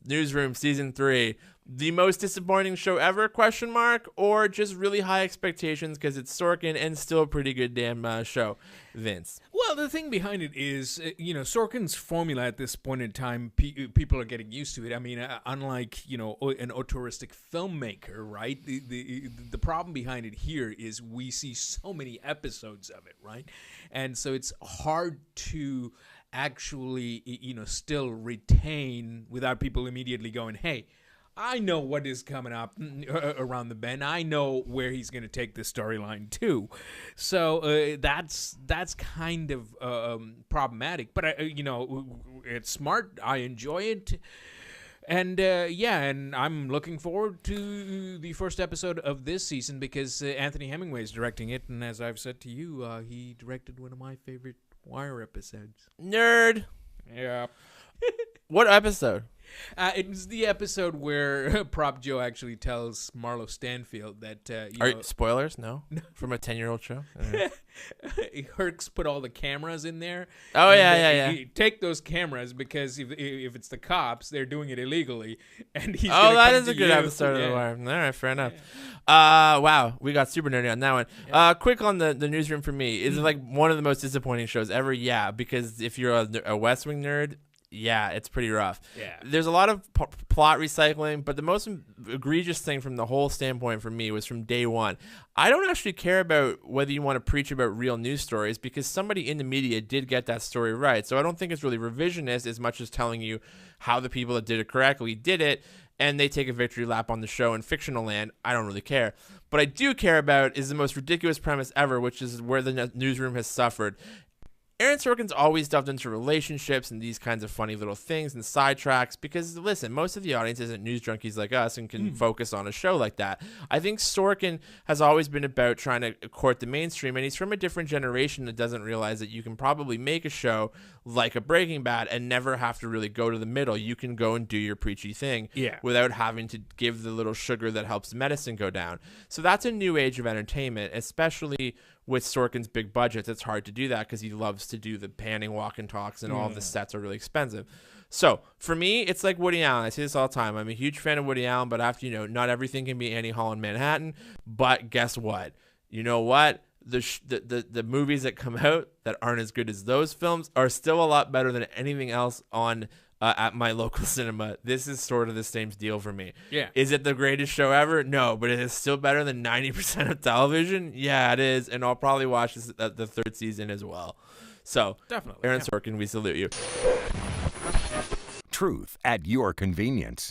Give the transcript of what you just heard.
Newsroom season 3. The most disappointing show ever, ? Or just really high expectations because it's Sorkin and still a pretty good damn show, Vince? Well, the thing behind it is, Sorkin's formula at this point in time, people are getting used to it. I mean, unlike, an auteuristic filmmaker, right? The problem behind it here is we see so many episodes of it, right? And so it's hard to actually, still retain without people immediately going, hey, I know what is coming up around the bend. I know where he's going to take this storyline to. So that's kind of problematic. But, it's smart. I enjoy it. And, and I'm looking forward to the first episode of this season because Anthony Hemingway is directing it. And as I've said to you, he directed one of my favorite Wire episodes. Nerd. Yeah. What episode? It was the episode where Prop Joe actually tells Marlo Stanfield that spoilers? No, from a 10-year-old show. Herc's put all the cameras in there. Oh yeah. Take those cameras because if it's the cops, they're doing it illegally, and he's. Oh, that is a good episode of The Wire. All right, fair enough. Wow, we got super nerdy on that one. Yeah. Quick on the Newsroom for me. Is it like one of the most disappointing shows ever? Yeah, because if you're a West Wing nerd. Yeah, it's pretty rough. Yeah. There's a lot of plot recycling, but the most egregious thing from the whole standpoint for me was from day one. I don't actually care about whether you want to preach about real news stories because somebody in the media did get that story right. So I don't think it's really revisionist as much as telling you how the people that did it correctly did it, and they take a victory lap on the show in fictional land. I don't really care. What I do care about is the most ridiculous premise ever, which is where the Newsroom has suffered. Aaron Sorkin's always delved into relationships and these kinds of funny little things and sidetracks because, listen, most of the audience isn't news junkies like us and can focus on a show like that. I think Sorkin has always been about trying to court the mainstream, and he's from a different generation that doesn't realize that you can probably make a show like a Breaking Bad and never have to really go to the middle. You can go and do your preachy thing without having to give the little sugar that helps medicine go down. So that's a new age of entertainment, especially with Sorkin's big budgets. It's hard to do that because he loves to do the panning walk and talks, and all of the sets are really expensive. So for me, it's like Woody Allen. I say this all the time. I'm a huge fan of Woody Allen, but after, not everything can be Annie Hall in Manhattan. But guess what? You know what? The movies that come out that aren't as good as those films are still a lot better than anything else on at my local cinema. This is sort of the same deal for me. Yeah. Is it the greatest show ever? No, but it is still better than 90% of television. Yeah, it is, and I'll probably watch this the third season as well. So, definitely, Aaron Sorkin, we salute you. Truth at your convenience.